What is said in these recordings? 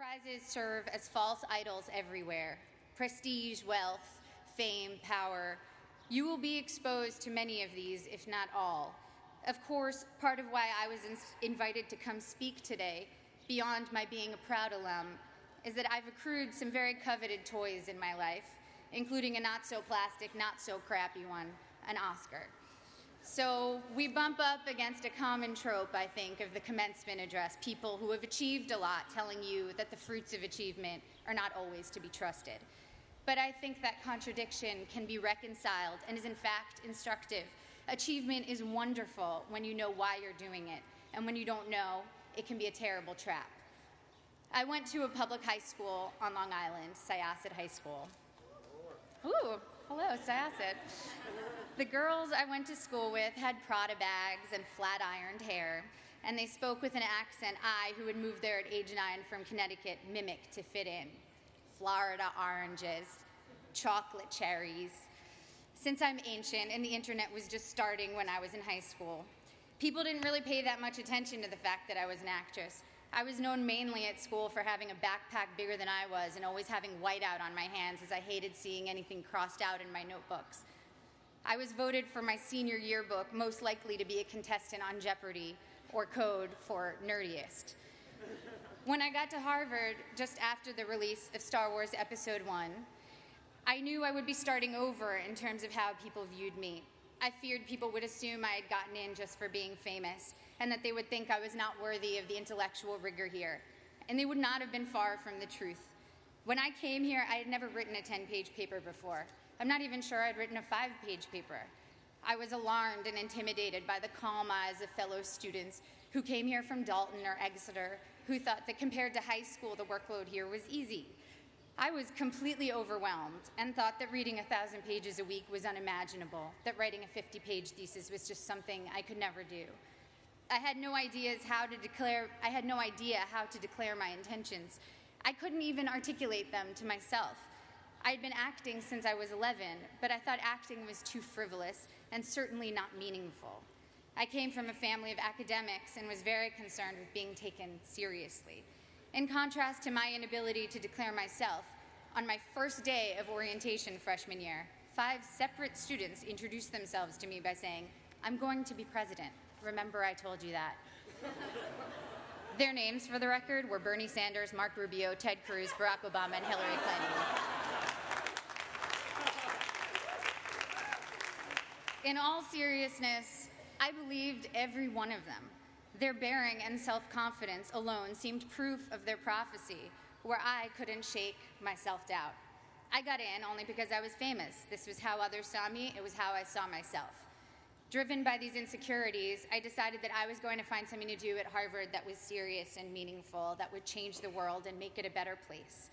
Prizes serve as false idols everywhere. Prestige, wealth, fame, power. You will be exposed to many of these, if not all. Of course, part of why I was invited to come speak today, beyond my being a proud alum, is that I've accrued some very coveted toys in my life, including a not-so-plastic, not-so-crappy one, an Oscar. So we bump up against a common trope, I think, of the commencement address, people who have achieved a lot telling you that the fruits of achievement are not always to be trusted. But I think that contradiction can be reconciled and is in fact instructive. Achievement is wonderful when you know why you're doing it, and when you don't know, it can be a terrible trap. I went to a public high school on Long Island, Syosset High School. Ooh, hello, Syosset. The girls I went to school with had Prada bags and flat-ironed hair, and they spoke with an accent I, who had moved there at age 9 from Connecticut, mimicked to fit in. Florida oranges, chocolate cherries. Since I'm ancient and the internet was just starting when I was in high school, people didn't really pay that much attention to the fact that I was an actress. I was known mainly at school for having a backpack bigger than I was and always having whiteout on my hands, as I hated seeing anything crossed out in my notebooks. I was voted for my senior yearbook most likely to be a contestant on Jeopardy, or Code for nerdiest. When I got to Harvard, just after the release of Star Wars Episode 1, I knew I would be starting over in terms of how people viewed me. I feared people would assume I had gotten in just for being famous, and that they would think I was not worthy of the intellectual rigor here. And they would not have been far from the truth. When I came here, I had never written a 10-page paper before. I'm not even sure I'd written a 5-page paper. I was alarmed and intimidated by the calm eyes of fellow students who came here from Dalton or Exeter, who thought that compared to high school, the workload here was easy. I was completely overwhelmed and thought that reading 1,000 pages a week was unimaginable, that writing a 50-page thesis was just something I could never do. I had no idea how to declare my intentions. I couldn't even articulate them to myself. I had been acting since I was 11, but I thought acting was too frivolous and certainly not meaningful. I came from a family of academics and was very concerned with being taken seriously. In contrast to my inability to declare myself, on my first day of orientation freshman year, 5 separate students introduced themselves to me by saying, "I'm going to be president. Remember I told you that." Their names, for the record, were Bernie Sanders, Mark Rubio, Ted Cruz, Barack Obama, and Hillary Clinton. In all seriousness, I believed every one of them. Their bearing and self-confidence alone seemed proof of their prophecy, where I couldn't shake my self-doubt. I got in only because I was famous. This was how others saw me. It was how I saw myself. Driven by these insecurities, I decided that I was going to find something to do at Harvard that was serious and meaningful, that would change the world and make it a better place.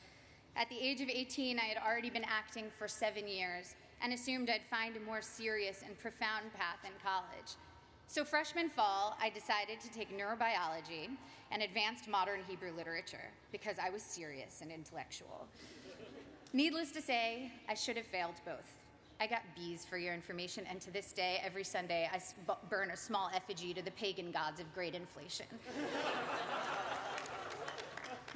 At the age of 18, I had already been acting for 7 years and assumed I'd find a more serious and profound path in college. So freshman fall, I decided to take neurobiology and advanced modern Hebrew literature because I was serious and intellectual. Needless to say, I should have failed both. I got B's for your information, and to this day, every Sunday, I burn a small effigy to the pagan gods of great inflation.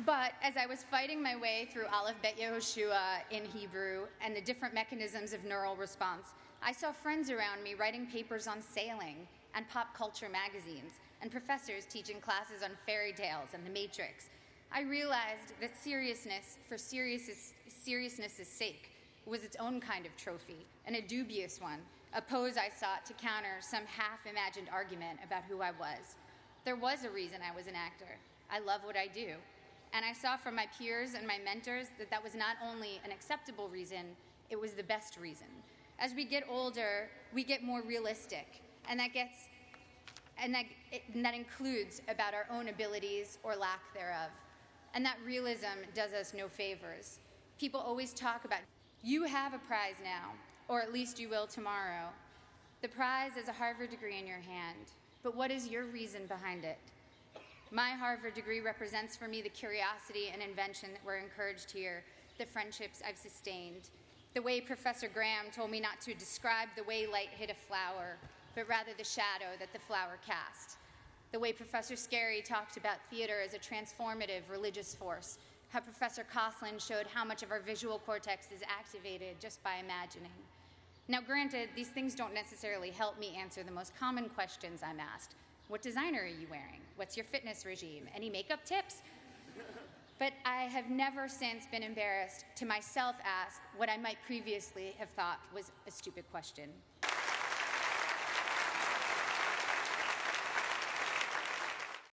But as I was fighting my way through Aleph Bet Yehoshua in Hebrew and the different mechanisms of neural response, I saw friends around me writing papers on sailing and pop culture magazines, and professors teaching classes on fairy tales and the Matrix. I realized that seriousness for seriousness' sake was its own kind of trophy, and a dubious one, a pose I sought to counter some half-imagined argument about who I was. There was a reason I was an actor. I love what I do. And I saw from my peers and my mentors that that was not only an acceptable reason, it was the best reason. As we get older, we get more realistic, and that includes about our own abilities or lack thereof. And that realism does us no favors. People always talk about, you have a prize now, or at least you will tomorrow. The prize is a Harvard degree in your hand, but what is your reason behind it? My Harvard degree represents for me the curiosity and invention that were encouraged here, the friendships I've sustained, the way Professor Graham told me not to describe the way light hit a flower, but rather the shadow that the flower cast, the way Professor Scarry talked about theater as a transformative religious force, how Professor Coslin showed how much of our visual cortex is activated just by imagining. Now, granted, these things don't necessarily help me answer the most common questions I'm asked. What designer are you wearing? What's your fitness regime? Any makeup tips? But I have never since been embarrassed to myself ask what I might previously have thought was a stupid question.